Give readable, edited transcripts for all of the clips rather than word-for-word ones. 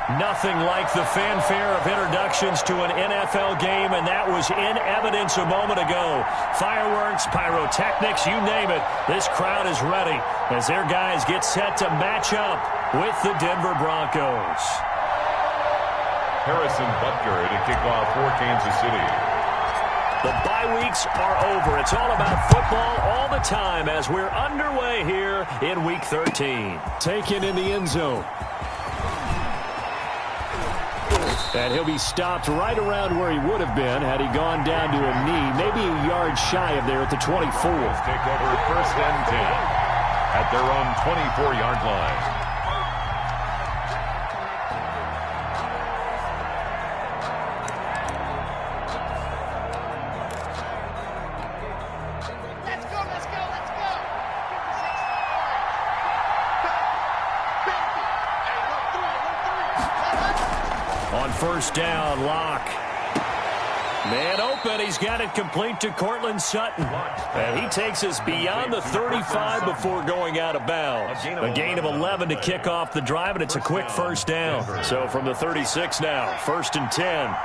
Nothing like the fanfare of introductions to an NFL game, and that was in evidence a moment ago. Fireworks, pyrotechnics, you name it. This crowd is ready as their guys get set to match up with the Denver Broncos. Harrison Butker to kick off for Kansas City. The bye weeks are over. It's all about football all the time as we're underway here in Week 13. Taken in the end zone. And he'll be stopped right around where he would have been had he gone down to a knee, maybe a yard shy of there at the 24. Take over first and 10 at their own 24-yard line. First down, Locke. Man open. He's got it complete to Cortland Sutton. And he takes us beyond the 35 before going out of bounds. A gain of 11 to kick off the drive, and it's a quick first down. So from the 36 now, first and 10.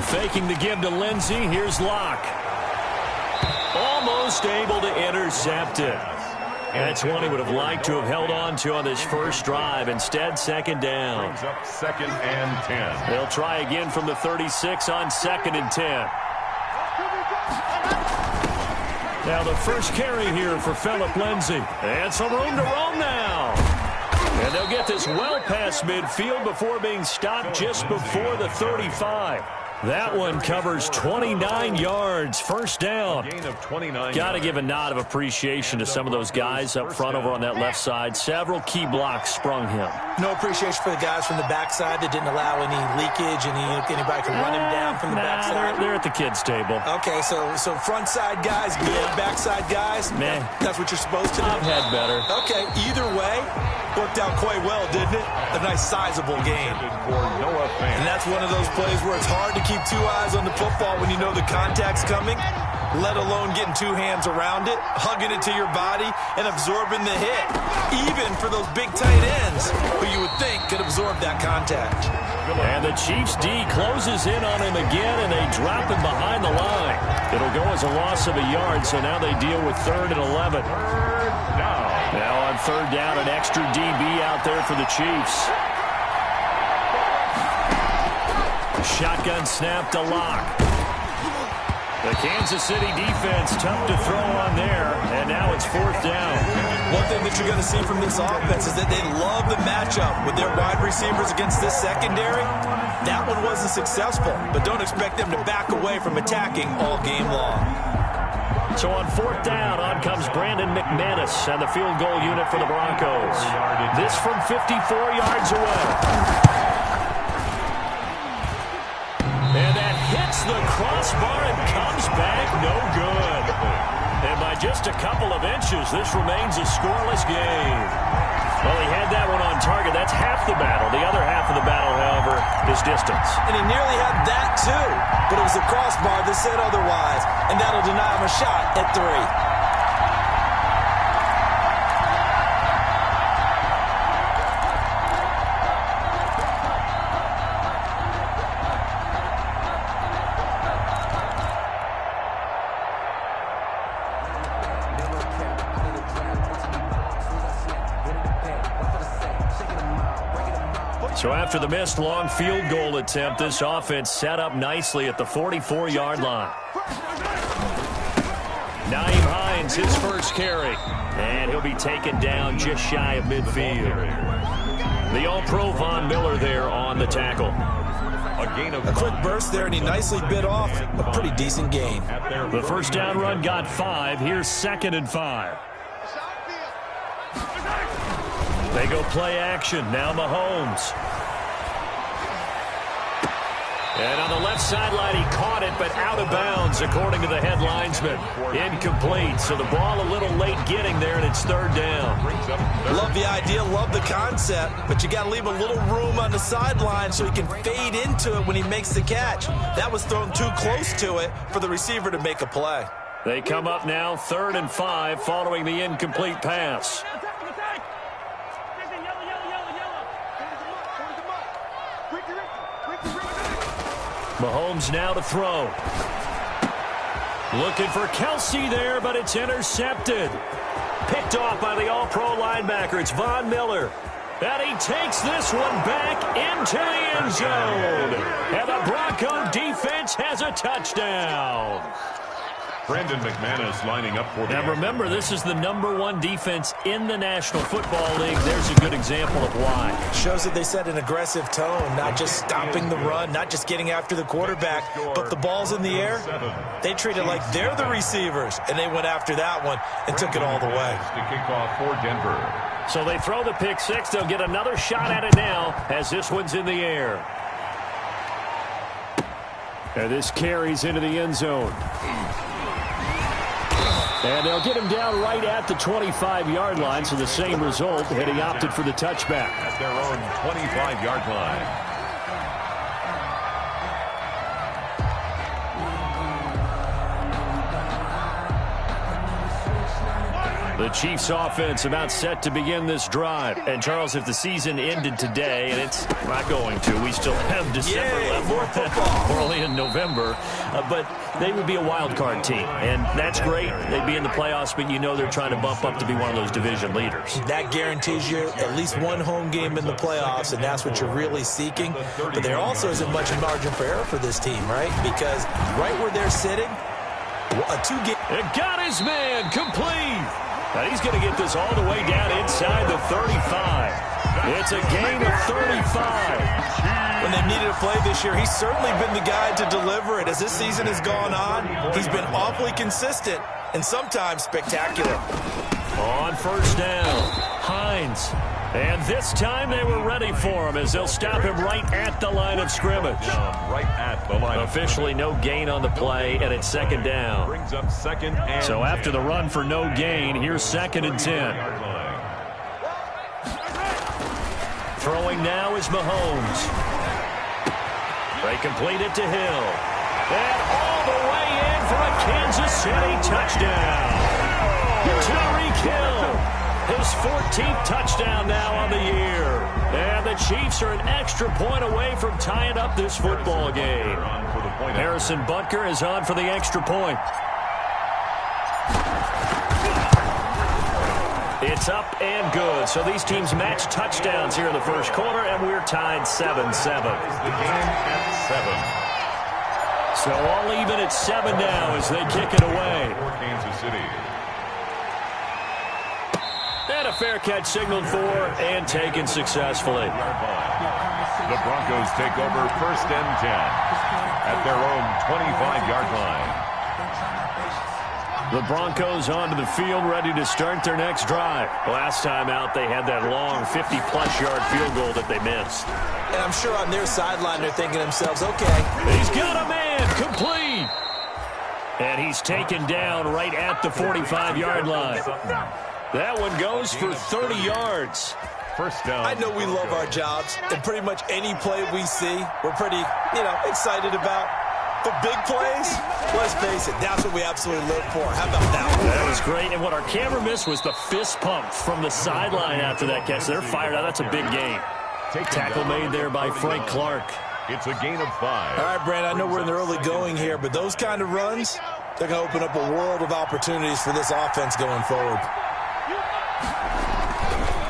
Faking the give to Lindsey. Here's Locke. Almost able to intercept it. That's one he would have liked to have held on to on this first drive. Instead, second down. Brings up second and 10. They'll try again from the 36 on second and 10. Now the first carry here for Phillip Lindsay. And some room to roam now. And they'll get this well past midfield before being stopped just before the 35. That one covers 29 yards. First down. Gain of 29. Got to give a nod of appreciation to some of those guys up front over on that left side. Several key blocks sprung him. No appreciation for the guys from the backside that didn't allow any leakage, anybody can run him down from the backside. They're at the kids' table. Okay, so front side guys, good. Backside guys, man, that's what you're supposed to do. I've had better. Okay, either way, worked out quite well, didn't it? A nice sizable game. And that's one of those plays where it's hard to keep two eyes on the football when you know the contact's coming, let alone getting two hands around it, hugging it to your body, and absorbing the hit. Even for those big tight ends who you would think could absorb that contact. And the Chiefs' D closes in on him again, and they drop him behind the line. It'll go as a loss of a yard, so now they deal with 3rd and 11. Now on 3rd down, an extra DB out there for the Chiefs. Shotgun snap to Locke. The Kansas City defense tough to throw on there, and now it's 4th down. One thing that you're going to see from this offense is that they love the matchup with their wide receivers against this secondary. That one wasn't successful, but don't expect them to back away from attacking all game long. So on 4th down, on comes Brandon McManus and the field goal unit for the Broncos. This from 54 yards away. And that hits the crossbar and comes back no good. And by just a couple of inches, this remains a scoreless game. Well, he had that one on target. That's half the battle. The other half of the battle, however, is distance. And he nearly had that, too. But it was the crossbar that said otherwise. And that'll deny him a shot at 3. So after the missed long field goal attempt, this offense set up nicely at the 44-yard line. Nyheim Hines, his first carry. And he'll be taken down just shy of midfield. The All-Pro Von Miller there on the tackle. A quick burst there, and he nicely bit off a pretty decent gain. The first down run got 5. Here's 2nd and 5. They go play action. Now Mahomes. And on the left sideline, he caught it, but out of bounds, according to the head linesman. Incomplete, so the ball a little late getting there, and it's 3rd down. Love the idea, love the concept, but you got to leave a little room on the sideline so he can fade into it when he makes the catch. That was thrown too close to it for the receiver to make a play. They come up now 3rd and 5 following the incomplete pass. Mahomes now to throw. Looking for Kelsey there, but it's intercepted. Picked off by the all-pro linebacker. It's Von Miller. And he takes this one back into the end zone. And the Bronco defense has a touchdown. Brandon McManus lining up for the... Now remember, this is the #1 defense in the National Football League. There's a good example of why. Shows that they set an aggressive tone, not just stopping the run, not just getting after the quarterback, but the ball's in the air. They treat it like they're the receivers, and they went after that one and took it all the way. To kick off for Denver. So they throw the pick six. They'll get another shot at it now as this one's in the air. And this carries into the end zone. And they'll get him down right at the 25-yard line, so the same result, and he opted for the touchback. At their own 25-yard line. The Chiefs offense about set to begin this drive. And, Charles, if the season ended today, and it's not going to, we still have December left. More football. We're only in November. But they would be a wild card team. And that's great. They'd be in the playoffs, but you know they're trying to bump up to be one of those division leaders. That guarantees you at least one home game in the playoffs, and that's what you're really seeking. But there also isn't much margin for error for this team, right? Because right where they're sitting, a two-game... It got his man complete. Now he's going to get this all the way down inside the 35. It's a gain of 35. When they've needed a play this year, he's certainly been the guy to deliver it. As this season has gone on, he's been awfully consistent and sometimes spectacular. On first down, Hines. And this time they were ready for him as they'll stop him right at the line of scrimmage. Right at the line. Officially no gain on the play, and it's second down. Brings up second and so after the run for no gain, here's 2nd and 10. Throwing now is Mahomes. They complete it to Hill. And all the way in for a Kansas City touchdown. Tyreek Hill. His 14th touchdown now on the year. And the Chiefs are an extra point away from tying up this football game. Harrison Butker is on for the extra point. It's up and good. So these teams match touchdowns here in the first quarter, and we're tied 7-7. The game at 7. So all even at 7 now as they kick it away. For Kansas City. And a fair catch signaled for and taken successfully. The Broncos take over 1st and 10 at their own 25-yard line. The Broncos onto the field ready to start their next drive. Last time out, they had that long 50-plus yard field goal that they missed. And I'm sure on their sideline they're thinking to themselves, okay. He's got a man complete. And he's taken down right at the 45-yard line. That one goes for 30 yards. First down. I know we love our jobs, and pretty much any play we see, we're pretty, excited about. But big plays, let's face it, that's what we absolutely live for. How about that one? That was great. And what our camera missed was the fist pump from the sideline after that catch. They're fired out. That's a big gain. Tackle made there by Frank Clark. It's a gain of 5. All right, Brand, I know we're in the early going here, but those kind of runs, they're going to open up a world of opportunities for this offense going forward.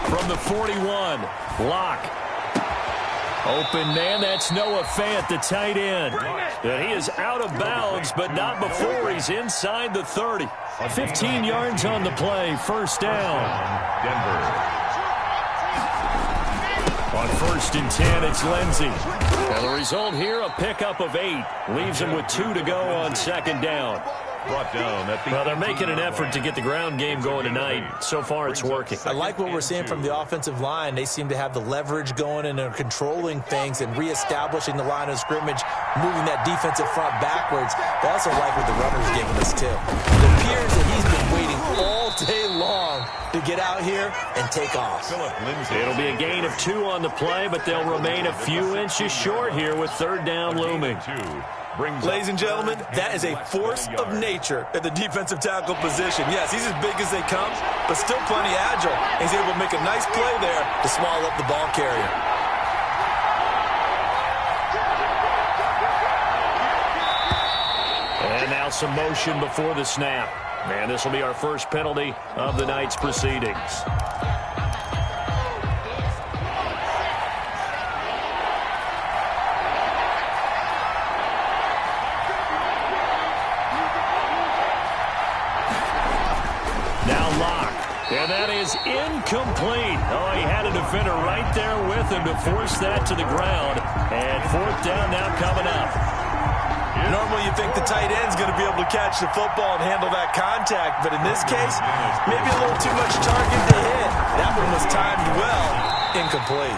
From the 41, Locke. Open man, that's Noah Fant, the tight end. And he is out of bounds, but not before he's inside the 30. 15 yards on the play, first down. Denver. On 1st and 10, it's Lindsey. And the result here, a pickup of 8. Leaves him with 2 to go on 2nd down. Brought down at the... Well, they're making an effort to get the ground game going tonight. So far, it's working. I like what we're seeing from the offensive line. They seem to have the leverage going and they're controlling things and reestablishing the line of scrimmage, moving that defensive front backwards. They also like what the runner's giving us, too. It appears that he's been waiting all day long to get out here and take off. It'll be a gain of 2 on the play, but they'll remain a few inches short here with 3rd down looming. Ladies and gentlemen, that is a force of nature at the defensive tackle position. Yes, he's as big as they come, but still plenty agile. He's able to make a nice play there to swallow up the ball carrier. some motion before the snap. And this will be our first penalty of the night's proceedings. And that is incomplete. Oh, he had a defender right there with him to force that to the ground. And fourth down now coming up. Normally you think the tight end's going to be able to catch the football and handle that contact. But in this case, maybe a little too much target to hit. That one was timed well. Incomplete.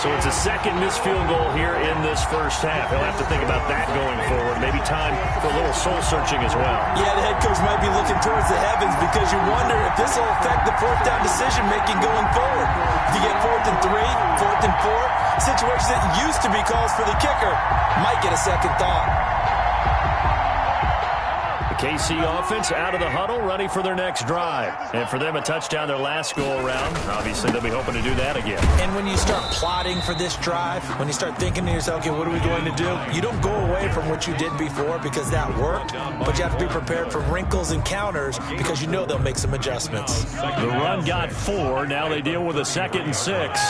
So it's a second missed field goal here in this first half. He'll have to think about that going forward. Maybe time for a little soul-searching as well. Yeah, the head coach might be looking towards the heavens because you wonder if this will affect the fourth down decision-making going forward. If you get 4th and 3, 4th and 4, situations that used to be calls for the kicker might get a second thought. KC offense out of the huddle, ready for their next drive. And for them, a touchdown their last go-around. Obviously, they'll be hoping to do that again. And when you start plotting for this drive, when you start thinking to yourself, okay, what are we going to do? You don't go away from what you did before because that worked, but you have to be prepared for wrinkles and counters because you know they'll make some adjustments. The run got 4. Now they deal with a 2nd and 6.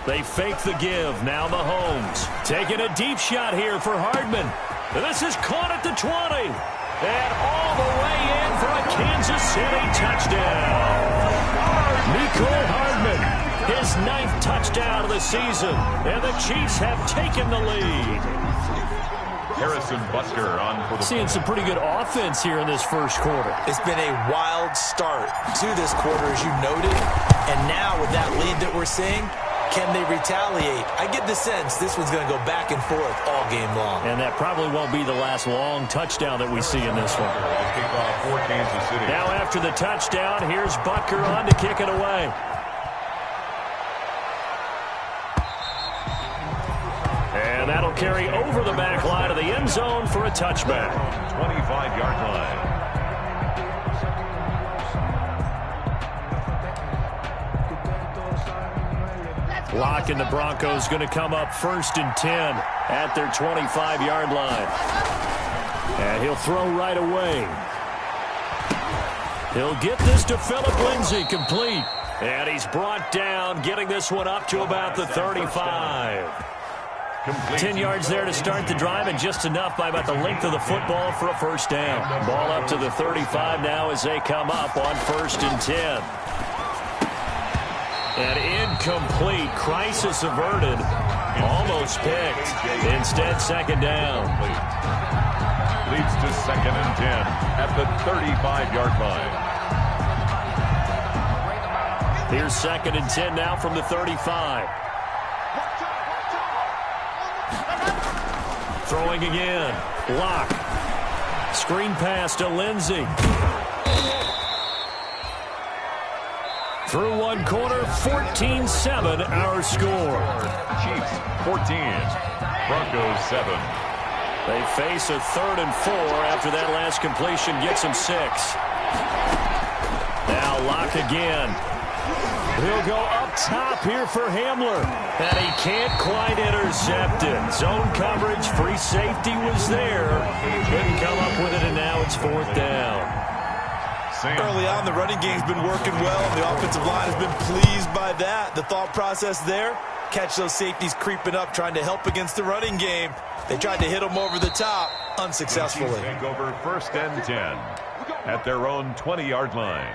They fake the give. Now Mahomes taking a deep shot here for Hardman. This is caught at the 20. And all the way in for a Kansas City touchdown. Mecole Hardman, his 9th touchdown of the season. And the Chiefs have taken the lead. Harrison Butker on for the... Seeing some pretty good offense here in this first quarter. It's been a wild start to this quarter, as you noted. And now with that lead that we're seeing, can they retaliate? I get the sense this one's going to go back and forth all game long. And that probably won't be the last long touchdown that we see in this one. Kickoff for Kansas City. Now after the touchdown, here's Butker on to kick it away. And that'll carry over the back line of the end zone for a touchback. 25-yard line. Locke and the Broncos going to come up 1st and 10 at their 25-yard line. And he'll throw right away. He'll get this to Phillip Lindsay, complete. And he's brought down, getting this one up to about the 35. 10 yards there to start the drive, and just enough by about the length of the football for a first down. Ball up to the 35 now as they come up on 1st and 10. And incomplete. Crisis averted. Almost picked. Instead, 2nd down. Leads to 2nd and 10 at the 35-yard line. Here's 2nd and 10 now from the 35. Throwing again. Locke. Screen pass to Lindsay. Through one quarter, 14-7 our score. Chiefs 14, Broncos 7. They face a 3rd and 4 after that last completion gets them 6. Now Locke again. He'll go up top here for Hamler. And he can't quite intercept it. Zone coverage, free safety was there. Couldn't come up with it, and now it's 4th down. Early on, the running game's been working well, and the offensive line has been pleased by that. The thought process there, catch those safeties creeping up, trying to help against the running game. They tried to hit them over the top, unsuccessfully. Take over 1st and 10 at their own 20-yard line.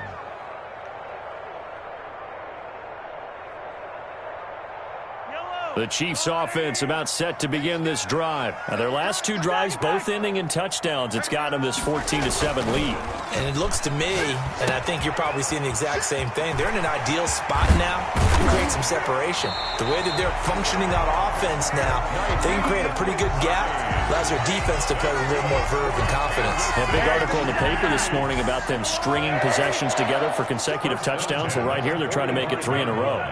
The Chiefs offense about set to begin this drive. Now, their last 2 drives both ending in touchdowns. It's got them this 14-7 lead. And it looks to me, and I think you're probably seeing the exact same thing, they're in an ideal spot now to create some separation. The way that they're functioning on offense now, they can create a pretty good gap. Allows their defense to play with a little more verve and confidence. A big article in the paper this morning about them stringing possessions together for consecutive touchdowns. Well, right here, they're trying to make it 3 in a row.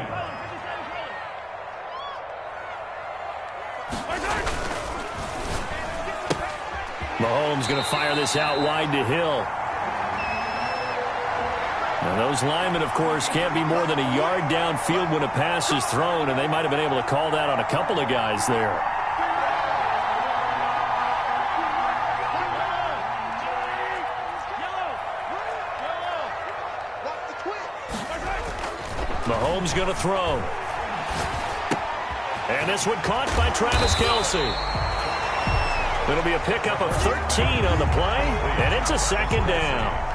Mahomes going to fire this out wide to Hill. Now those linemen, of course, can't be more than a yard downfield when a pass is thrown, and they might have been able to call that on a couple of guys there. Mahomes going to throw. And this one caught by Travis Kelce. It'll be a pickup of 13 on the play, and it's a second down.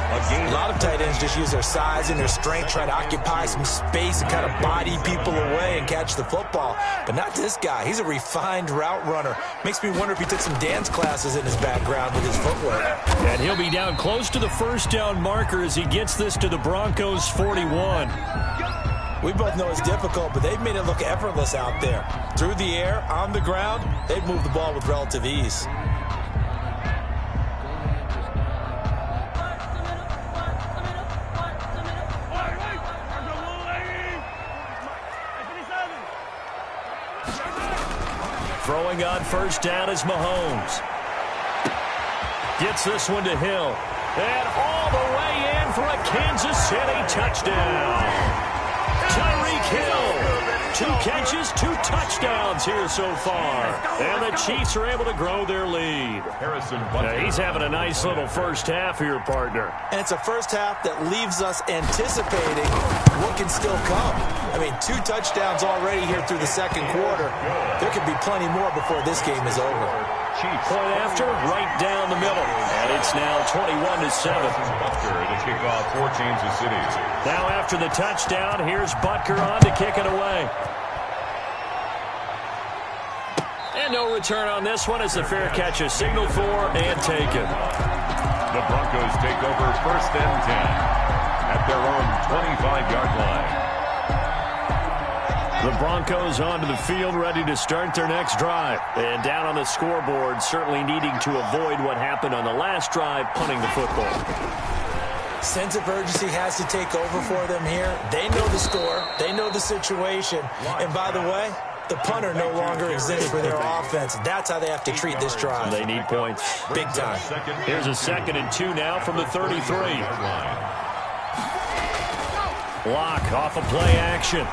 A lot of tight ends just use their size and their strength, try to occupy some space and kind of body people away and catch the football. But not this guy. He's a refined route runner. Makes me wonder if he took some dance classes in his background with his footwork. And he'll be down close to the first down marker as he gets this to the Broncos' 41. We both know it's difficult, but they've made it look effortless out there. Through the air, on the ground, they've moved the ball with relative ease. Throwing on first down is Mahomes. Gets this one to Hill. And all the way in for a Kansas City touchdown. Tyreek Hill. 2 catches, 2 touchdowns here so far. And the Chiefs are able to grow their lead. Now, he's having a nice little first half here, partner. And it's a first half that leaves us anticipating what can still come. I mean, 2 touchdowns already here through the second quarter. There could be plenty more before this game is over. Point after, right down the middle. And it's now 21-7. Butker to kick off for Kansas City. Now after the touchdown, here's Butker on to kick it away. And no return on this one as the fair catch is signaled for and taken. The Broncos take over first and 10 at their own 25-yard line. The Broncos onto the field, ready to start their next drive. And down on the scoreboard, certainly needing to avoid what happened on the last drive, punting the football. Sense of urgency has to take over for them here. They know the score. They know the situation. And by the way, the punter no longer exists for their offense. That's how they have to treat this drive. They need points. Big time. Here's a 2nd and 2 now from the 33. Block off of play action.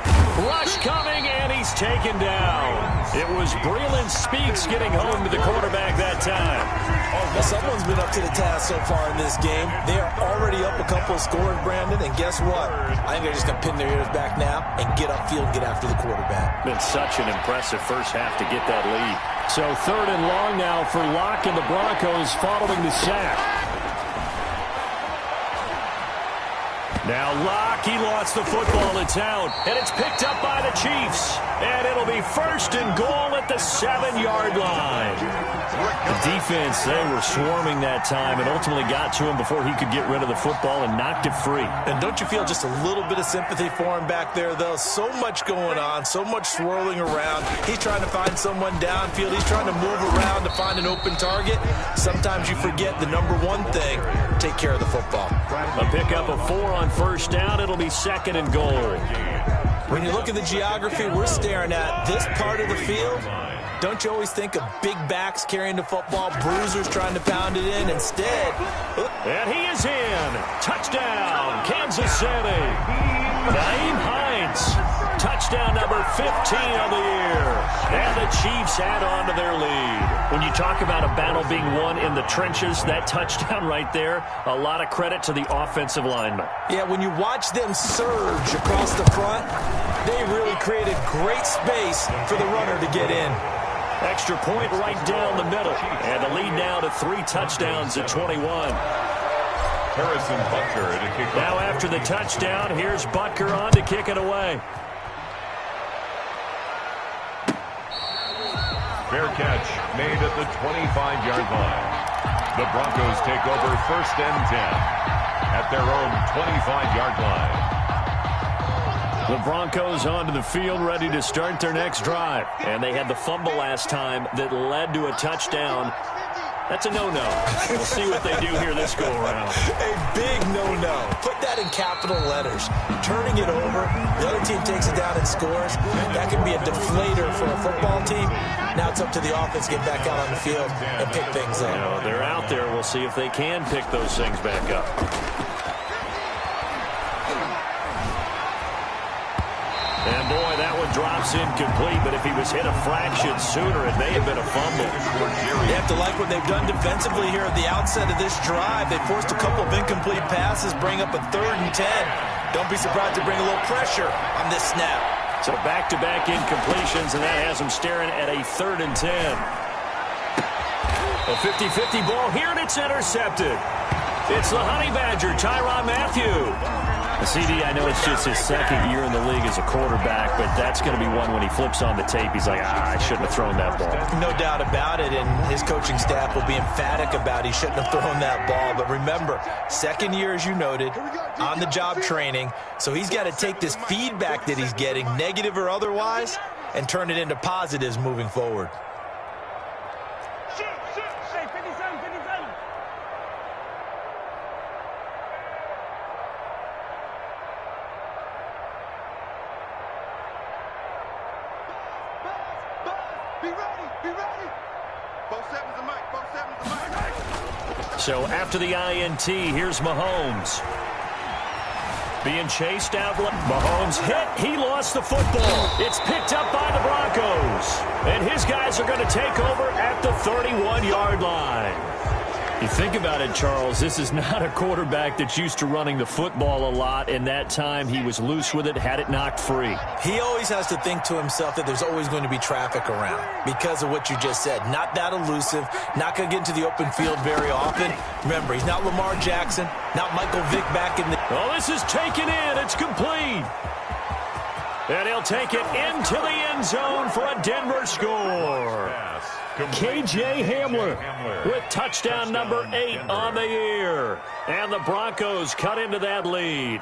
Rush coming, and he's taken down. It was Breeland Speaks getting home to the quarterback that time. Well, someone's been up to the task so far in this game. They are already up a couple of scores, Brandon, and guess what? I think they're just going to pin their ears back now and get upfield and get after the quarterback. Been such an impressive first half to get that lead. So 3rd and long now for Locke and the Broncos following the sack. Now Locke, he lost the football. It's out, and it's picked up by the Chiefs. And it'll be 1st and goal at the 7-yard line. The defense, they were swarming that time and ultimately got to him before he could get rid of the football and knocked it free. And don't you feel just a little bit of sympathy for him back there, though? So much going on, so much swirling around. He's trying to find someone downfield. He's trying to move around to find an open target. Sometimes you forget the number one thing, take care of the football. A pickup of 4 on first down. It'll be 2nd and goal. When you look at the geography we're staring at, this part of the field, don't you always think of big backs carrying the football, bruisers trying to pound it in? Instead, and he is in. Touchdown, Kansas City. Nyheim Hines. Touchdown number 15 of the year. And the Chiefs add on to their lead. When you talk about a battle being won in the trenches, that touchdown right there, a lot of credit to the offensive linemen. Yeah, when you watch them surge across the front, they really created great space for the runner to get in. Extra point right down the middle. And the lead now to 3 touchdowns at 21. Harrison Butker to kick off. Now after the touchdown, here's Butker on to kick it away. Fair catch made at the 25-yard line. The Broncos take over 1st and 10 at their own 25-yard line. The Broncos onto the field, ready to start their next drive. And they had the fumble last time that led to a touchdown. That's a no-no. We'll see what they do here this go-around. A big no-no. Put that in capital letters. Turning it over, the other team takes it down and scores. That can be a deflator for a football team. Now it's up to the offense to get back out on the field and pick things up. You know, they're out there. We'll see if they can pick those things back up. pass incomplete, but if he was hit a fraction sooner, it may have been a fumble. You have to like what they've done defensively here at the outset of this drive. They forced a couple of incomplete passes, bring up a 3rd and 10. Don't be surprised to bring a little pressure on this snap. So back-to-back incompletions, and that has them staring at a 3rd and 10. A 50-50 ball here, and it's intercepted. It's the Honey Badger, Tyrann Mathieu. CD, I know it's just his 2nd year in the league as a quarterback, but that's going to be one when he flips on the tape. He's like, I shouldn't have thrown that ball. No doubt about it, and his coaching staff will be emphatic about he shouldn't have thrown that ball. But remember, 2nd year, as you noted, on-the-job training, so he's got to take this feedback that he's getting, negative or otherwise, and turn it into positives moving forward. So after the INT, here's Mahomes. Being chased out. Mahomes hit. He lost the football. It's picked up by the Broncos. And his guys are going to take over at the 31-yard line. You think about it, Charles, this is not a quarterback that's used to running the football a lot, and that time he was loose with it, had it knocked free. He always has to think to himself that there's always going to be traffic around because of what you just said. Not that elusive, not going to get into the open field very often. Remember, he's not Lamar Jackson, not Michael Vick back in the... Oh, this is taken in. It's complete. And he'll take it into the end zone for a Denver score. K.J. Hamler with touchdown number 8 on the year. And the Broncos cut into that lead.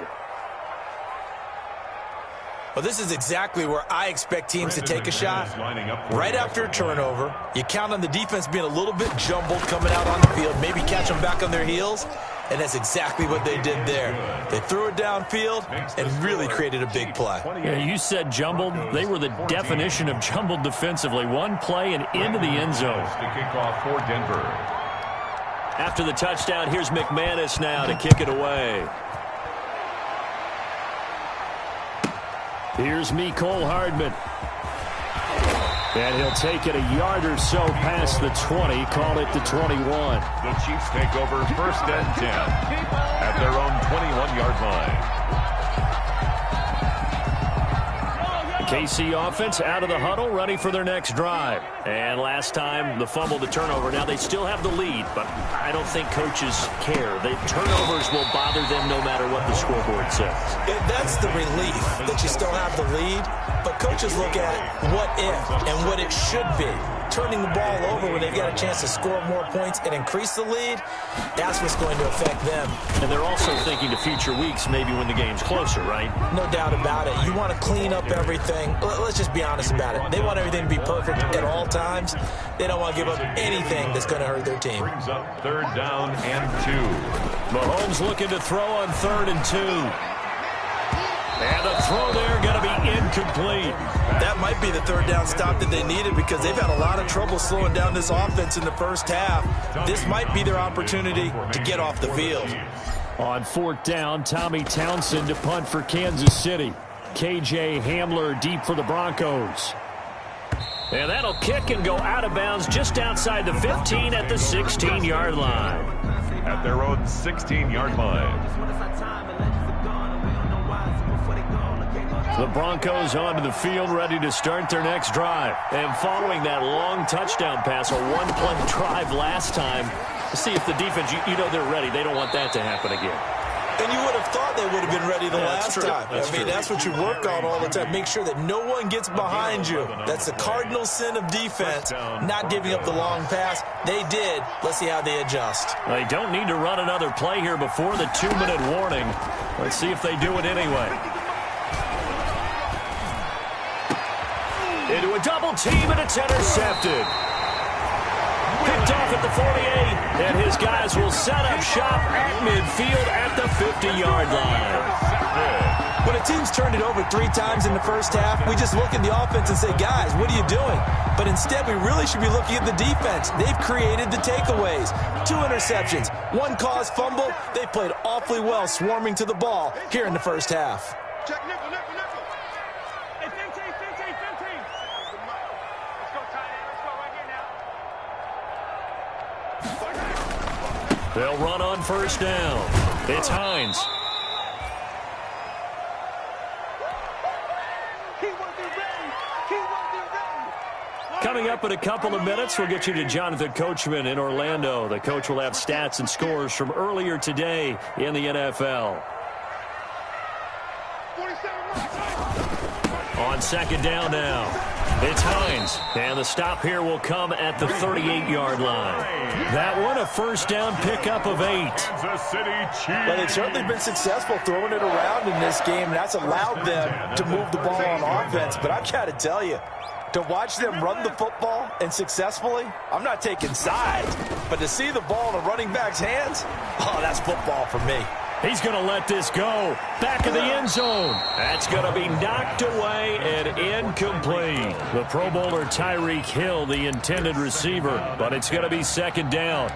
Well, this is exactly where I expect teams to take a shot. Right after a turnover, you count on the defense being a little bit jumbled coming out on the field, maybe catch them back on their heels, and that's exactly what they did there. They threw it downfield and really created a big play. Yeah, you said jumbled. They were the definition of jumbled defensively. One play and into the end zone. To kick off for Denver. After the touchdown, here's McManus now to kick it away. Here's Mecole Hardman. And he'll take it a yard or so past the 20, call it the 21. The Chiefs take over 1st and 10 at their own 21-yard line. KC offense out of the huddle, ready for their next drive. And last time, the fumble, the turnover. Now, they still have the lead, but I don't think coaches care. The turnovers will bother them no matter what the scoreboard says. That's the relief that you still have the lead, but coaches look at what if and what it should be. Turning the ball over when they've got a chance to score more points and increase the lead, that's what's going to affect them. And they're also thinking to future weeks, maybe when the game's closer, right? No doubt about it. You want to clean up everything. Let's just be honest about it. They want everything to be perfect at all times. They don't want to give up anything that's going to hurt their team. Brings up 3rd down and 2. Mahomes looking to throw on 3rd and 2. And the throw there going to be incomplete. That might be the 3rd down stop that they needed because they've had a lot of trouble slowing down this offense in the first half. This might be their opportunity to get off the field. On 4th down, Tommy Townsend to punt for Kansas City. K.J. Hamler deep for the Broncos. And that'll kick and go out of bounds just outside the 15 at the 16-yard line. At their own 16-yard line. The Broncos onto the field, ready to start their next drive. And following that long touchdown pass, a one-play drive last time, to see if the defense, you know they're ready. They don't want that to happen again. And you would have thought they would have been ready the last time. That's what you work on all the time. Make sure that no one gets behind you. That's the cardinal sin of defense, not giving up the long pass. They did. Let's see how they adjust. They don't need to run another play here before the 2-minute warning. Let's see if they do it anyway. Into a double team, and it's intercepted. Picked off at the 48, and his guys will set up shop at midfield at the 50-yard line. When a team's turned it over 3 times in the first half, we just look at the offense and say, guys, what are you doing? But instead, we really should be looking at the defense. They've created the takeaways. 2 interceptions, 1 caused fumble. They played awfully well swarming to the ball here in the first half. Check nickel, nickel, nickel. Hey, 15, 15, 15. They'll run on first down. It's Hines. Coming up in a couple of minutes, we'll get you to Jonathan Coachman in Orlando. The coach will have stats and scores from earlier today in the NFL. On second down now, it's Hines. And the stop here will come at the 38-yard line. That one, a first down pickup of 8. Well, they've certainly been successful throwing it around in this game, and that's allowed them to move the ball on offense. But I've got to tell you, to watch them run the football and successfully, I'm not taking sides, but to see the ball in a running back's hands, oh, that's football for me. He's going to let this go. Back of the end zone. That's going to be knocked away and incomplete. The Pro Bowler Tyreek Hill, the intended receiver, but it's going to be second down.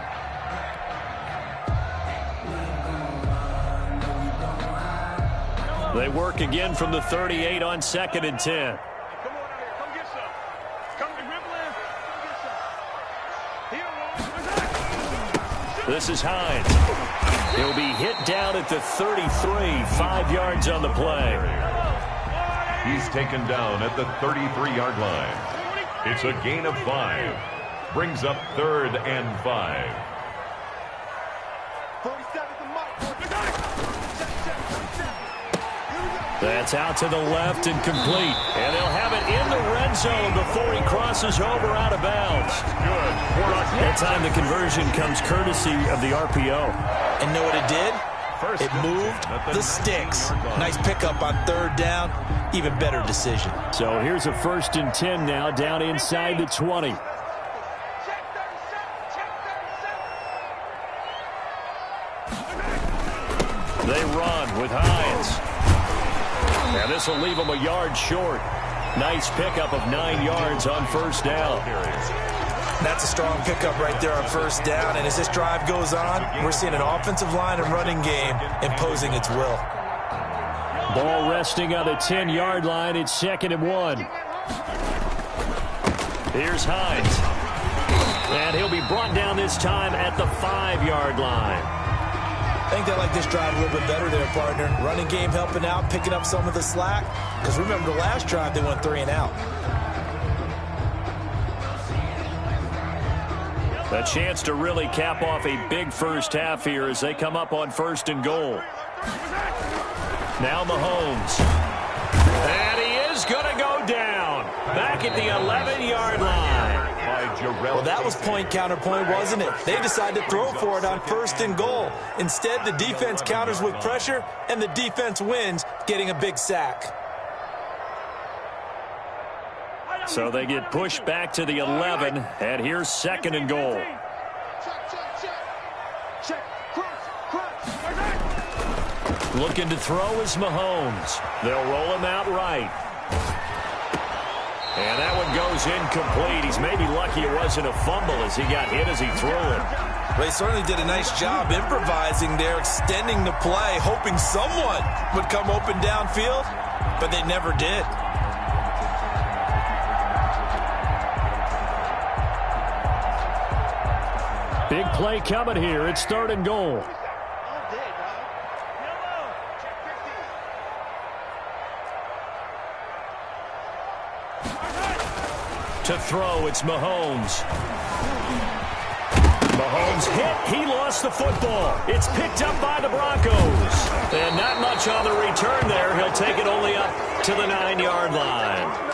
They work again from the 38 on second and 10. This is Hines. He'll be hit down at the 33, 5 yards on the play. He's taken down at the 33-yard line. It's a gain of 5. Brings up 3rd and 5. That's out to the left and complete. And they'll have it in the red zone before he crosses over out of bounds. That time the conversion comes courtesy of the RPO. And know what it did? It moved the sticks. Nice pickup on 3rd down. Even better decision. So here's a 1st and 10 now down inside the 20. They run with Hines. And this will leave them a yard short. Nice pickup of 9 yards on first down. That's a strong pickup right there on first down. And as this drive goes on, we're seeing an offensive line and running game imposing its will. Ball resting on the 10-yard line. It's 2nd and 1. Here's Hines. And he'll be brought down this time at the 5-yard line. I think they like this drive a little bit better there, partner. Running game helping out, picking up some of the slack. Because remember the last drive, they went 3 and out. A chance to really cap off a big first half here as they come up on 1st and goal. Now Mahomes. And he is going to go down. Back at the 11-yard line. Well, that was point counterpoint, wasn't it? They decided to throw for it on 1st and goal. Instead, the defense counters with pressure, and the defense wins, getting a big sack. So they get pushed back to the 11, and here's 2nd and goal. Looking to throw is Mahomes. They'll roll him out right. And that one goes incomplete. He's maybe lucky it wasn't a fumble as he got hit as he threw it. They certainly did a nice job improvising there, extending the play, hoping someone would come open downfield, but they never did. Big play coming here. It's 3rd and goal. To throw, it's Mahomes. Mahomes hit. He lost the football. It's picked up by the Broncos. And not much on the return there. He'll take it only up to the 9-yard line.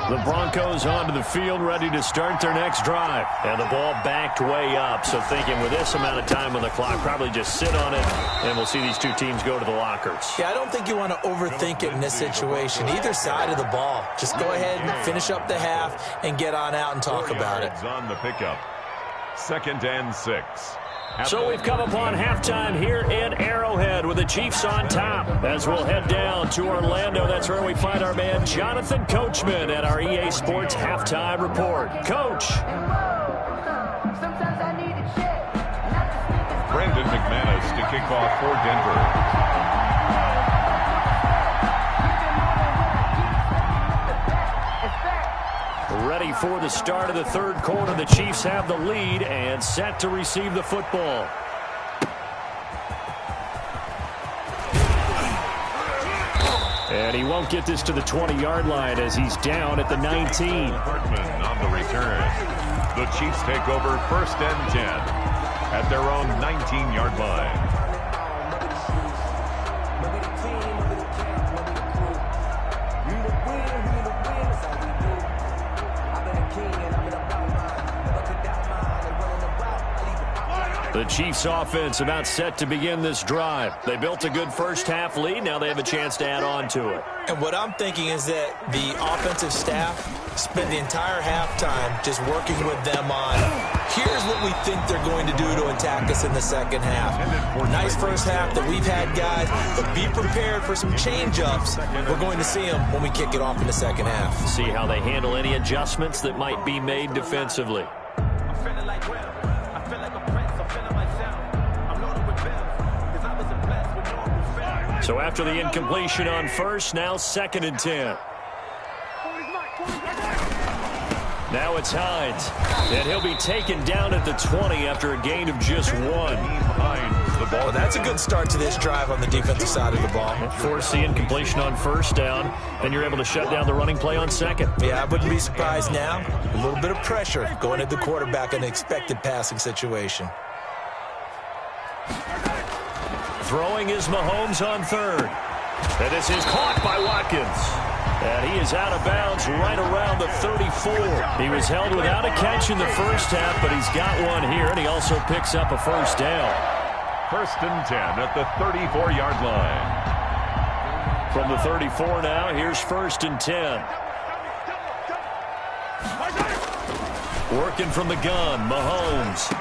The Broncos onto the field, ready to start their next drive. And the ball backed way up. So thinking with this amount of time on the clock, probably just sit on it, and we'll see these two teams go to the lockers. Yeah, I don't think you want to overthink it in this situation. Either side of the ball. Just go ahead and finish up the half and get on out and talk about it. On the pickup. 2nd and 6. So we've come upon halftime here in Arrowhead with the Chiefs on top. As we'll head down to Orlando, that's where we find our man Jonathan Coachman at our EA Sports Halftime Report. Coach. McManus to kick off for Denver. Ready for the start of the third quarter. The Chiefs have the lead and set to receive the football. And he won't get this to the 20-yard line as he's down at the 19. Hartman on the return. The Chiefs take over 1st and 10 at their own 19-yard line. The Chiefs offense about set to begin this drive. They built a good first half lead. Now they have a chance to add on to it. And what I'm thinking is that the offensive staff spent the entire halftime just working with them on, here's what we think they're going to do to attack us in the second half. Nice first half that we've had, guys, but be prepared for some change-ups. We're going to see them when we kick it off in the second half. See how they handle any adjustments that might be made defensively. So after the incompletion on first, now 2nd and 10. Now it's Hines, and he'll be taken down at the 20 after a gain of just 1. Well, that's a good start to this drive on the defensive side of the ball. Force the incompletion on first down, and you're able to shut down the running play on second. Yeah, I wouldn't be surprised now. A little bit of pressure going at the quarterback in an expected passing situation. Throwing is Mahomes on third. And this is caught by Watkins. And he is out of bounds right around the 34. He was held without a catch in the first half, but he's got one here, and he also picks up a first down. 1st and 10 at the 34-yard line. From the 34 now, here's 1st and 10. Working from the gun, Mahomes.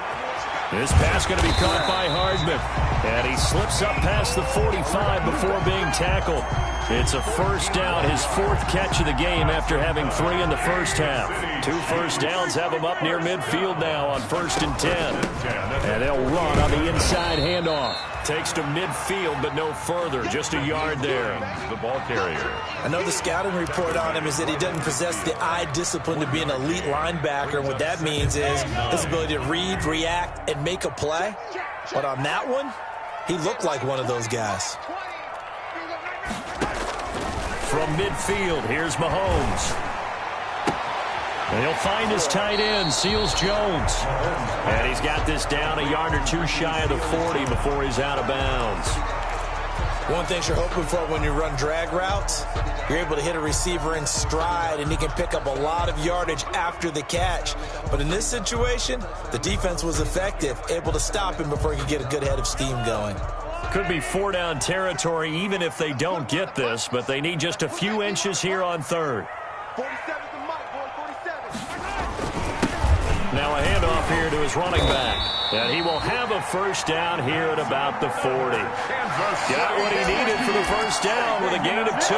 This pass going to be caught by Hardman. And he slips up past the 45 before being tackled. It's a first down, his 4th catch of the game after having 3 in the first half. 2 first downs have him up near midfield now on 1st and 10. And they'll run on the inside handoff. Takes to midfield, but no further. Just a yard there. The ball carrier. I know the scouting report on him is that he doesn't possess the eye discipline to be an elite linebacker. And what that means is his ability to read, react, and make a play. But on that one, he looked like one of those guys. From midfield, here's Mahomes. And he'll find his tight end, Seals Jones. And he's got this down a yard or 2 shy of the 40 before he's out of bounds. One thing you're hoping for when you run drag routes, you're able to hit a receiver in stride, and he can pick up a lot of yardage after the catch. But in this situation, the defense was effective, able to stop him before he could get a good head of steam going. Could be 4-down territory even if they don't get this, but they need just a few inches here on 3rd. Now a handoff here to his running back. And he will have a first down here at about the 40. Got what he needed for the first down with a gain of 2.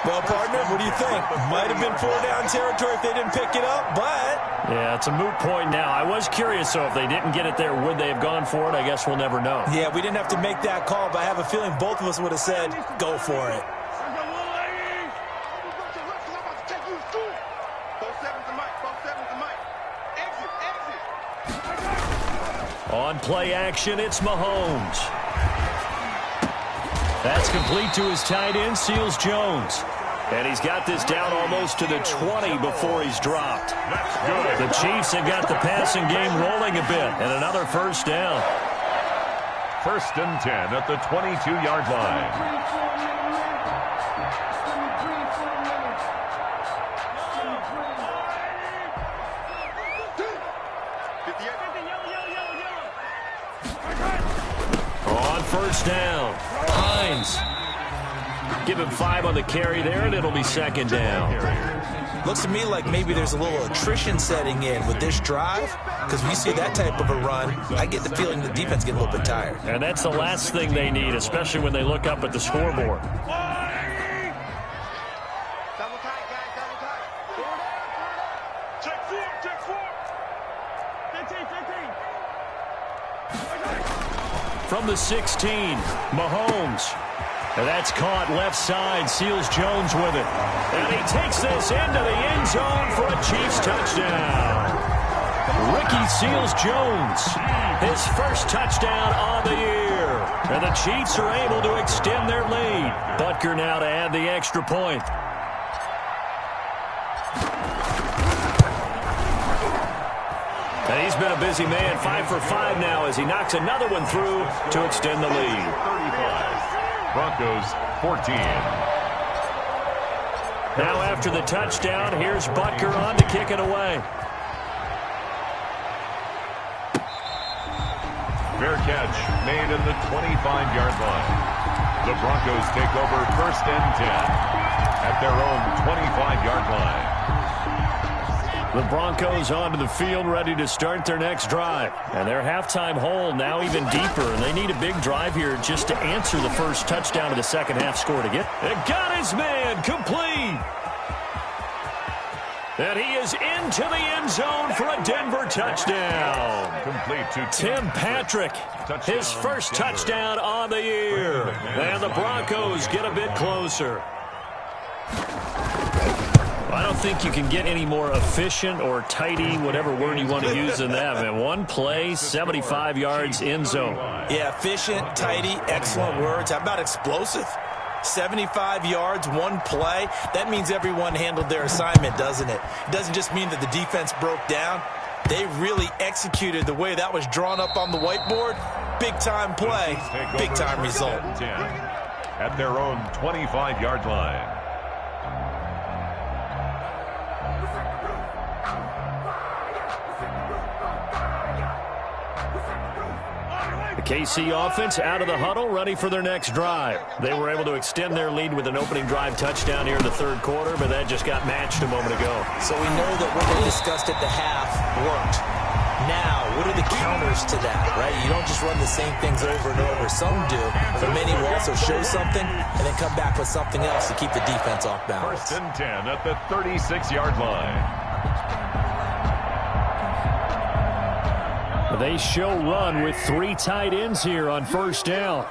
Well, partner, what do you think? Might have been 4-down territory if they didn't pick it up, but... Yeah, it's a moot point now. I was curious, so if they didn't get it there, would they have gone for it? I guess we'll never know. Yeah, we didn't have to make that call, but I have a feeling both of us would have said, go for it. On play action, it's Mahomes. That's complete to his tight end, Seals Jones. And he's got this down almost to the 20 before he's dropped. The Chiefs have got the passing game rolling a bit, and another first down. 1st and 10 at the 22-yard line. On first down, Hines. Give him 5 on the carry there, and it'll be 2nd down. Looks to me like maybe there's a little attrition setting in with this drive, because when you see that type of a run, I get the feeling the defense gets a little bit tired. And that's the last thing they need, especially when they look up at the scoreboard. from the 16. Mahomes. And that's caught left side. Seals Jones with it. And he takes this into the end zone for a Chiefs touchdown. Ricky Seals-Jones, his first touchdown on the year. And the Chiefs are able to extend their lead. Butker now to add the extra point. And he's been a busy man, 5 for 5 now as he knocks another one through to extend the lead. 35. Broncos 14. Now after the touchdown, here's Butker on to kick it away. Fair catch made at the 25-yard line. The Broncos take over 1st and 10 at their own 25-yard line. The Broncos onto the field ready to start their next drive. And their halftime hole now even deeper. And they need a big drive here just to answer the first touchdown of the second half score to get. It got his man complete. And he is into the end zone for a Denver touchdown. Complete to Tim Patrick, his first touchdown on the year. And the Broncos get a bit closer. I don't think you can get any more efficient or tidy, whatever word you want to use in that. Man, one play, 75 yards, end zone. Yeah, efficient, tidy, excellent words. How about explosive? 75 yards, one play. That means everyone handled their assignment, doesn't it? It doesn't just mean that the defense broke down. They really executed the way that was drawn up on the whiteboard. Big-time play, big-time result. At their own 25-yard line. KC offense out of the huddle, ready for their next drive. They were able to extend their lead with an opening drive touchdown here in the third quarter, but that just got matched a moment ago. So we know that what they discussed at the half worked. Now, what are the counters to that, right? You don't just run the same things over and over. Some do, but many will also show something and then come back with something else to keep the defense off balance. 1st and 10 at the 36-yard line. They show run with 3 tight ends here on first down.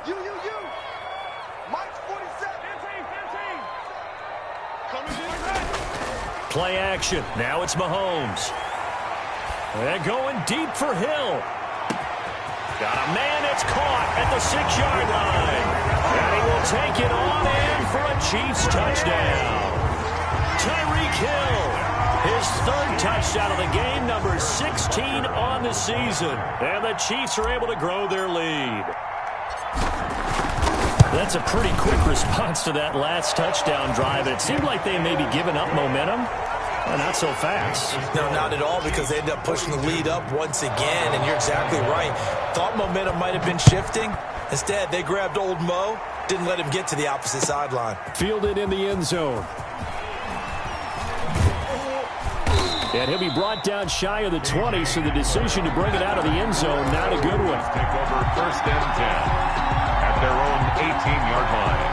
Play action. Now it's Mahomes. And going deep for Hill. Got a man that's caught at the 6-yard line. And he will take it on in for a Chiefs touchdown. Tyreek Hill. His third touchdown of the game, number 16 on the season. And the Chiefs are able to grow their lead. That's a pretty quick response to that last touchdown drive. It seemed like they may be giving up momentum. Well, not so fast. No, not at all, because they end up pushing the lead up once again. And you're exactly right. Thought momentum might have been shifting. Instead, they grabbed old Mo, didn't let him get to the opposite sideline. Fielded in the end zone. And he'll be brought down shy of the 20, so the decision to bring it out of the end zone, not a good one. Take over 1st and 10 at their own 18-yard line.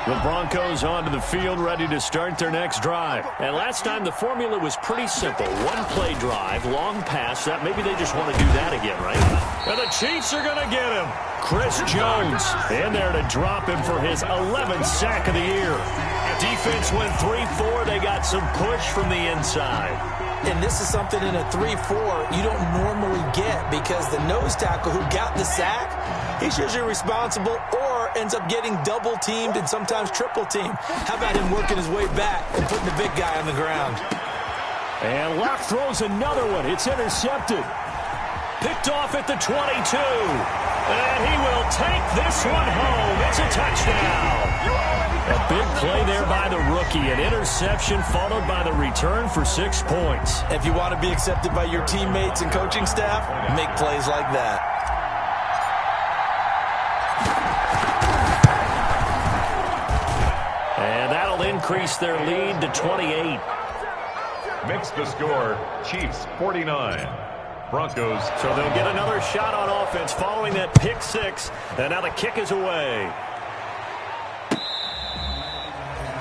The Broncos onto the field, ready to start their next drive. And last time, the formula was pretty simple. One-play drive, long pass. That maybe they just want to do that again, right? And the Chiefs are going to get him. Chris Jones in there to drop him for his 11th sack of the year. Defense went 3-4. They got some push from the inside. And this is something in a 3-4 you don't normally get, because the nose tackle who got the sack, he's usually responsible or ends up getting double-teamed and sometimes triple-teamed. How about him working his way back and putting the big guy on the ground? And Locke throws another one. It's intercepted. Picked off at the 22. And he will take this one home. It's a touchdown. A big play there by the rookie. An interception followed by the return for 6 points. If you want to be accepted by your teammates and coaching staff, make plays like that. And that'll increase their lead to 28. Makes the score, Chiefs 49. Broncos. So they'll get another shot on offense following that pick 6. And now the kick is away.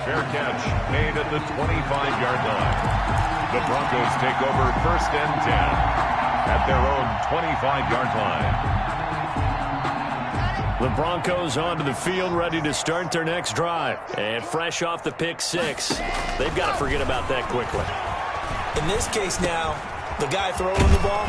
Fair catch made at the 25-yard line. The Broncos take over 1st and 10 at their own 25-yard line. The Broncos onto the field, ready to start their next drive. And fresh off the pick six, they've got to forget about that quickly. In this case now, the guy throwing the ball,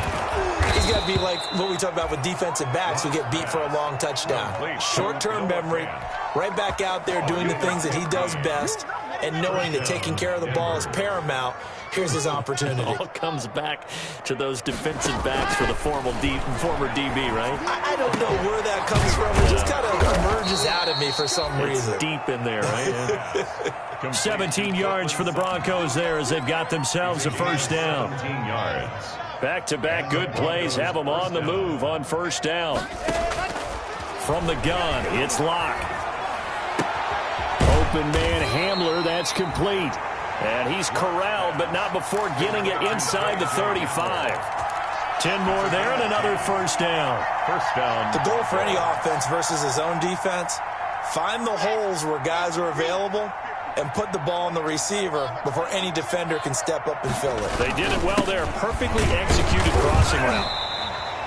he's got to be like what we talk about with defensive backs who get beat for a long touchdown. Short-term memory, right back out there doing the things that he does best, and knowing that taking care of the ball is paramount. Here's his opportunity. It all comes back to those defensive backs for the former DB, right? I don't know where that comes from. It just kind of emerges out of me for some reason. It's deep in there, right? Yeah. 17 yards for the Broncos there as they've got themselves a first down. 17 yards. Back-to-back good plays have them on the move on first down. From the gun, it's Locke. Open man Hamler, that's complete. And he's corralled, but not before getting it inside the 35. 10 more there and another first down. First down. The goal for any offense versus his own defense, find the holes where guys are available and put the ball on the receiver before any defender can step up and fill it. They did it well there. Perfectly executed crossing route.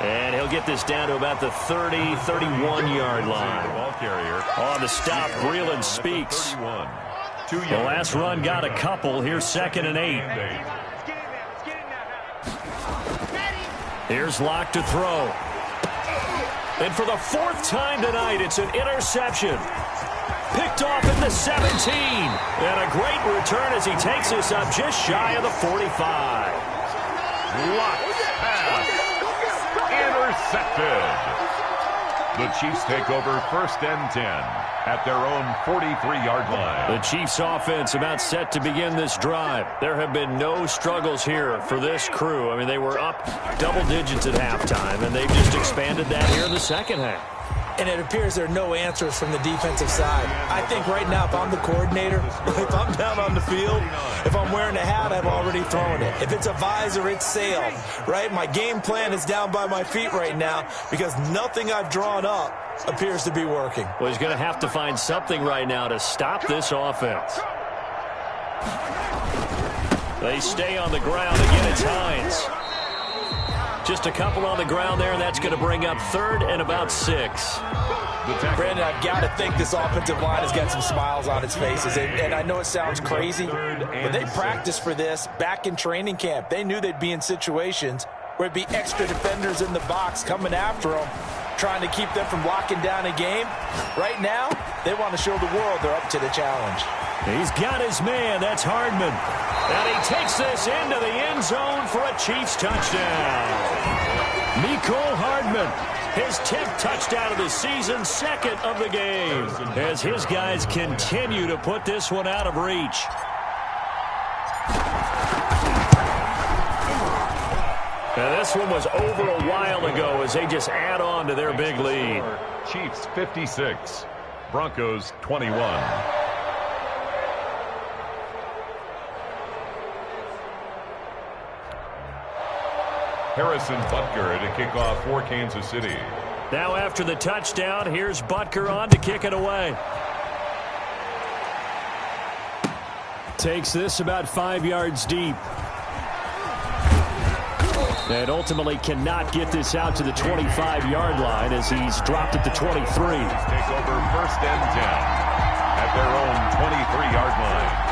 And he'll get this down to about the 30, 31-yard line. Ball carrier. On the stop, Breeland speaks. The last run got a couple. Here's 2nd and 8. Here's Locke to throw. And for the 4th time tonight, it's an interception. Picked off at the 17. And a great return as he takes us up just shy of the 45. Locke's pass. Intercepted. The Chiefs take over 1st and 10 at their own 43-yard line. The Chiefs offense about set to begin this drive. There have been no struggles here for this crew. I mean, they were up double digits at halftime, and they've just expanded that here in the second half. And it appears there are no answers from the defensive side. I think right now, if I'm the coordinator, if I'm down on the field, if I'm wearing a hat, I've already thrown it. If it's a visor, it's sailed, right? My game plan is down by my feet right now because nothing I've drawn up appears to be working. Well, he's going to have to find something right now to stop this offense. They stay on the ground. Again, it's Hines. Just a couple on the ground there, and that's going to bring up 3rd and about 6. Brandon, I've got to think this offensive line has got some smiles on its faces. And I know it sounds crazy, but they practiced for this back in training camp. They knew they'd be in situations where it'd be extra defenders in the box coming after them, trying to keep them from locking down a game. Right now, they want to show the world they're up to the challenge. He's got his man. That's Hardman. And he takes this into the end zone for a Chiefs touchdown. Mecole Hardman, his 10th touchdown of the season, 2nd of the game, as his guys continue to put this one out of reach. Now, this one was over a while ago as they just add on to their big lead. Chiefs 56, Broncos 21. Harrison Butker to kick off for Kansas City. Now after the touchdown, here's Butker on to kick it away. Takes this about 5 yards deep. And ultimately cannot get this out to the 25-yard line as he's dropped at the 23. Take over 1st and 10 at their own 23-yard line.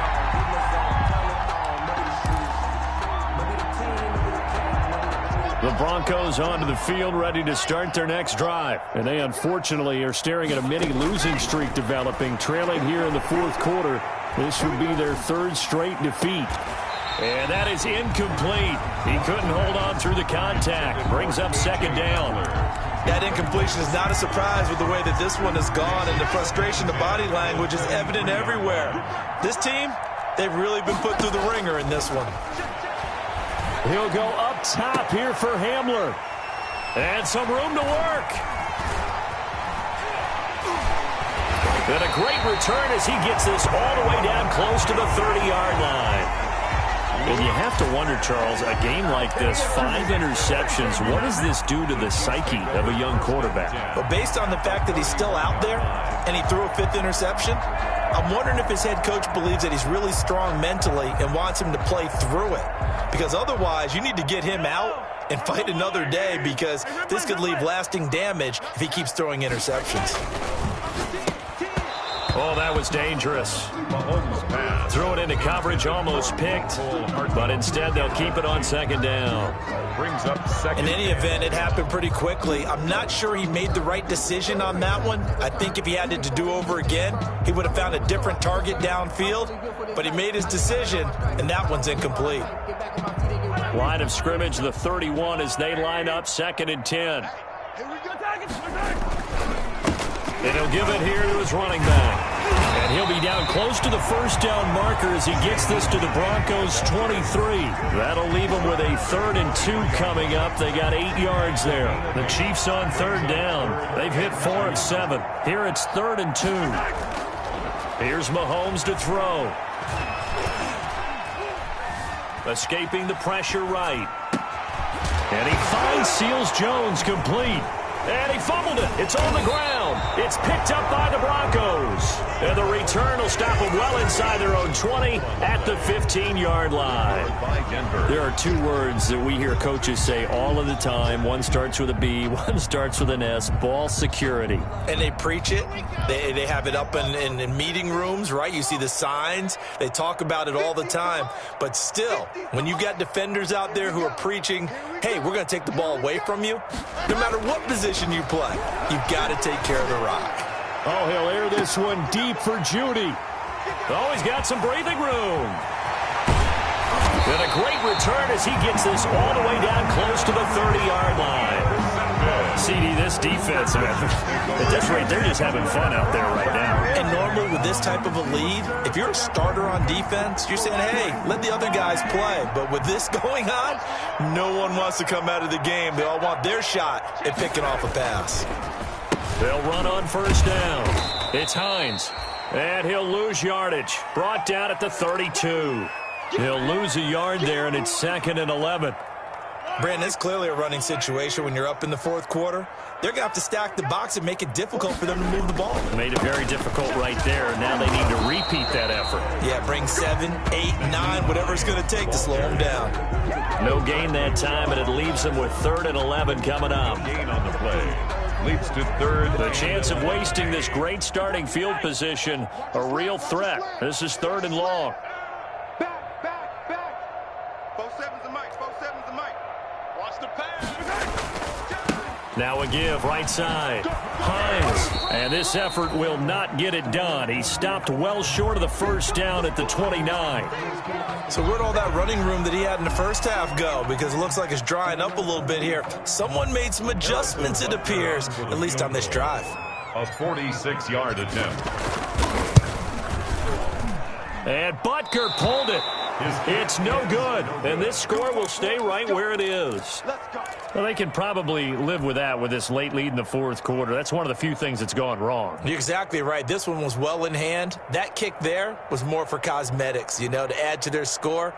The Broncos onto the field ready to start their next drive. And they unfortunately are staring at a mini losing streak developing, trailing here in the 4th quarter. This would be their 3rd straight defeat. And that is incomplete. He couldn't hold on through the contact. Brings up 2nd down. That incompletion is not a surprise with the way that this one has gone, and the frustration, the body language is evident everywhere. This team, they've really been put through the ringer in this one. He'll go up top here for Hamler. And some room to work. And a great return as he gets this all the way down close to the 30-yard line. And you have to wonder, Charles, a game like this, 5 interceptions, what does this do to the psyche of a young quarterback? But based on the fact that he's still out there and he threw a 5th interception, I'm wondering if his head coach believes that he's really strong mentally and wants him to play through it. Because otherwise, you need to get him out and fight another day, because this could leave lasting damage if he keeps throwing interceptions. Oh, that was dangerous. Threw it into coverage, almost picked, but instead they'll keep it on second down. Brings up second. In any event, it happened pretty quickly. I'm not sure he made the right decision on that one. I think if he had it to do over again, he would have found a different target downfield, but he made his decision, and that one's incomplete. Line of scrimmage, the 31, as they line up, 2nd and 10. And he'll give it here to his running back. And he'll be down close to the first down marker as he gets this to the Broncos' 23. That'll leave them with a 3rd and 2 coming up. They got 8 yards there. The Chiefs on 3rd down. They've hit 4 of 7. Here it's 3rd and 2. Here's Mahomes to throw. Escaping the pressure right. And he finds Seals-Jones complete. And he fumbled it. It's on the ground. It's picked up by the Broncos. And the return will stop them well inside their own 20 at the 15-yard line. There are 2 words that we hear coaches say all of the time. One starts with a B, one starts with an S, ball security. And they preach it. They have it up in meeting rooms, right? You see the signs. They talk about it all the time. But still, when you got defenders out there who are preaching, hey, we're going to take the ball away from you, no matter what position you play, you've got to take care of the rock. Oh, he'll air this one deep for Judy. Oh, he's got some breathing room. And a great return as he gets this all the way down close to the 30-yard line. CD, this defense, at this rate, they're just having fun out there right now. And normally with this type of a lead, if you're a starter on defense, you're saying, hey, let the other guys play. But with this going on, no one wants to come out of the game. They all want their shot at picking off a pass. They'll run on 1st down. It's Hines. And he'll lose yardage. Brought down at the 32. He'll lose a yard there, and it's 2nd and 11. Brandon, it's clearly a running situation when you're up in the 4th quarter. They're going to have to stack the box and make it difficult for them to move the ball. Made it very difficult right there. Now they need to repeat that effort. Yeah, bring 7, 8, 9, whatever it's going to take to slow them down. No gain that time, and it leaves them with 3rd and 11 coming up. Gain on the play. Leads to 3rd. The chance of wasting this great starting field position, a real threat. This is 3rd and long. Now a give, right side. Hines. And this effort will not get it done. He stopped well short of the 1st down at the 29. So where'd all that running room that he had in the 1st half go? Because it looks like it's drying up a little bit here. Someone made some adjustments, it appears, at least on this drive. A 46-yard attempt. And Butker pulled it. It's no good. And this score will stay right where it is. Well, they can probably live with that with this late lead in the 4th quarter. That's one of the few things that's gone wrong. You're exactly right. This one was well in hand. That kick there was more for cosmetics, you know, to add to their score.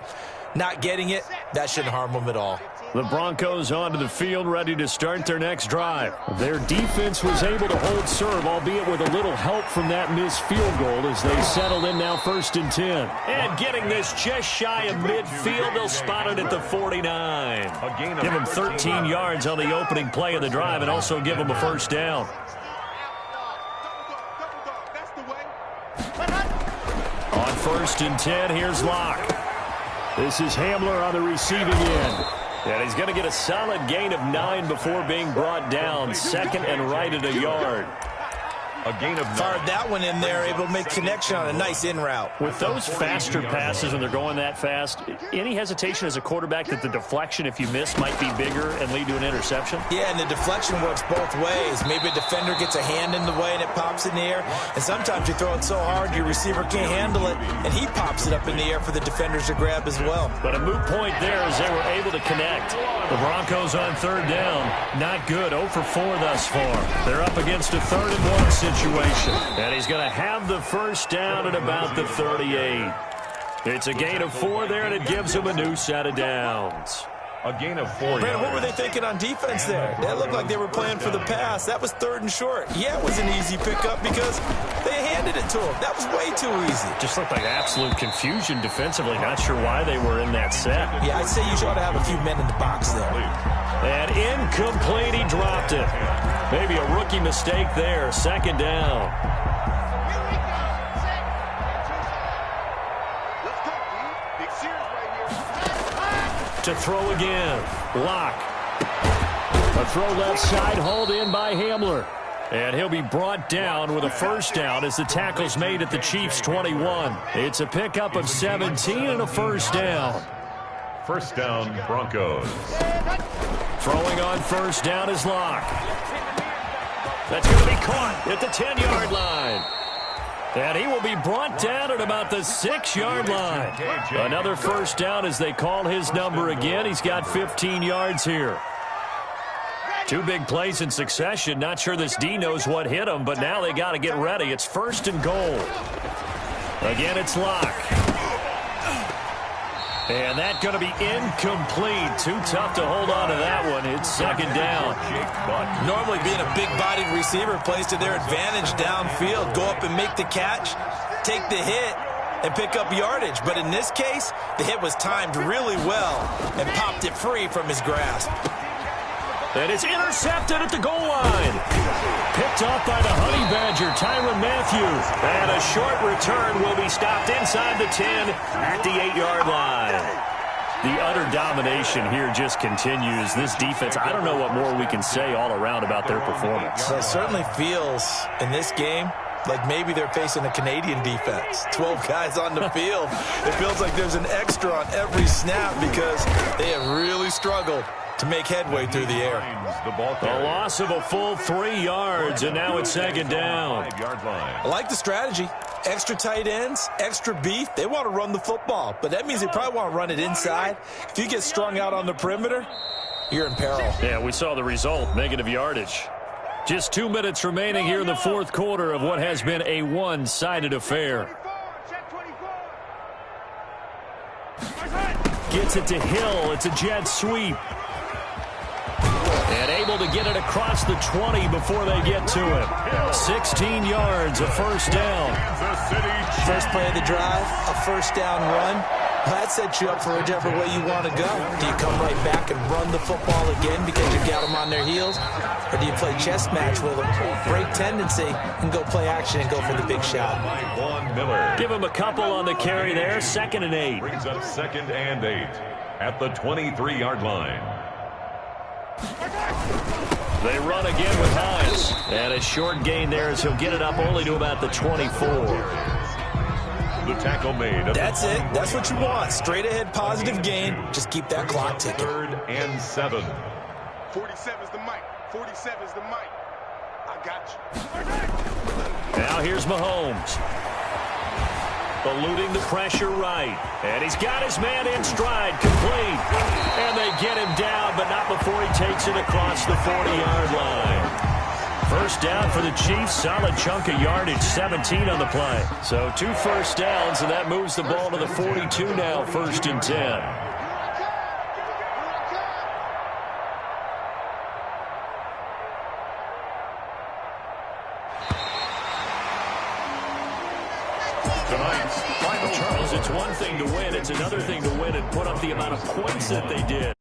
Not getting it, that shouldn't harm them at all. The Broncos onto the field, ready to start their next drive. Their defense was able to hold serve, albeit with a little help from that missed field goal as they settled in now 1st and 10. And getting this just shy of midfield, they'll spot it at the 49. Give them 13 yards on the opening play of the drive and also give them a 1st down. On 1st and 10, here's Locke. This is Hamler on the receiving end. And he's going to get a solid gain of 9 before being brought down. 2nd and right at a yard. A gain of 9. Fired that one in there, able to make connection on a nice in route. With those faster passes and they're going that fast, any hesitation as a quarterback that the deflection, if you miss, might be bigger and lead to an interception? Yeah, and the deflection works both ways. Maybe a defender gets a hand in the way and it pops in the air. And sometimes you throw it so hard your receiver can't handle it, and he pops it up in the air for the defenders to grab as well. But a moot point there as they were able to connect. The Broncos on 3rd down. Not good. 0 for 4 thus far. They're up against a 3rd and 1 situation. And he's going to have the 1st down at about the 38. It's a gain of 4 there, and it gives him a new set of downs. A gain of 4 Brandon, yards. what were they thinking on defense there? That looked like they were playing for the pass. That was 3rd and short. Yeah, it was an easy pickup because they handed it to him. That was way too easy. Just looked like absolute confusion defensively. Not sure why they were in that set. Yeah, I'd say you ought to have a few men in the box there. And incomplete, he dropped it. Maybe a rookie mistake there. 2nd down. To throw again. Lock. A throw left side, hauled in by Hamler. And he'll be brought down with a 1st down as the tackle's made at the Chiefs' 21. It's a pickup of 17 and a 1st down. 1st down, Broncos. Throwing on 1st down is Lock. That's going to be caught at the 10-yard line. And he will be brought down at about the 6-yard line. Another 1st down as they call his number again. He's got 15 yards here. 2 big plays in succession. Not sure this D knows what hit him, but now they got to get ready. It's 1st and goal. Again, it's Lock. And that's going to be incomplete. Too tough to hold on to that one. It's 2nd down. Normally being a big-bodied receiver plays to their advantage downfield. Go up and make the catch, take the hit, and pick up yardage. But in this case, the hit was timed really well and popped it free from his grasp. And it's intercepted at the goal line. Picked off by the Honey Badger, Tyrann Mathieu. And a short return will be stopped inside the 10 at the 8-yard line. The utter domination here just continues. This defense, I don't know what more we can say all around about their performance. Well, it certainly feels in this game like maybe they're facing a Canadian defense. 12 guys on the field. It feels like there's an extra on every snap because they have really struggled to make headway through the air. A loss of a full 3 yards, and now it's 2nd down. I like the strategy. Extra tight ends, extra beef. They want to run the football, but that means they probably want to run it inside. If you get strung out on the perimeter, you're in peril. Yeah, we saw the result, negative yardage. Just 2 minutes remaining here in the 4th quarter of what has been a one-sided affair. Gets it to Hill. It's a jet sweep. And able to get it across the 20 before they get to him. 16 yards, a 1st down. First play of the drive, a 1st down run. That sets you up for whichever way you want to go. Do you come right back and run the football again because you got them on their heels? Or do you play chess match with them, break tendency, and go play action and go for the big shot? Give him a couple on the carry there, 2nd and 8. Brings up 2nd and 8 at the 23-yard line. They run again with Hines. And a short gain there as he'll get it up only to about the 24. The tackle made. That's it. That's what you want. Straight ahead, positive gain. Just keep that clock ticking. 3rd and 7. 47 is the mic. 47 is the mic. I got you. Now here's Mahomes. Eluding the pressure right. And he's got his man in stride, complete. And they get him down, but not before he takes it across the 40-yard line. 1st down for the Chiefs. Solid chunk of yardage, 17 on the play. So 2 1st downs, and that moves the ball to the 42 now, 1st and 10. Charles, it's one thing to win. It's another thing to win and put up the amount of points that they did.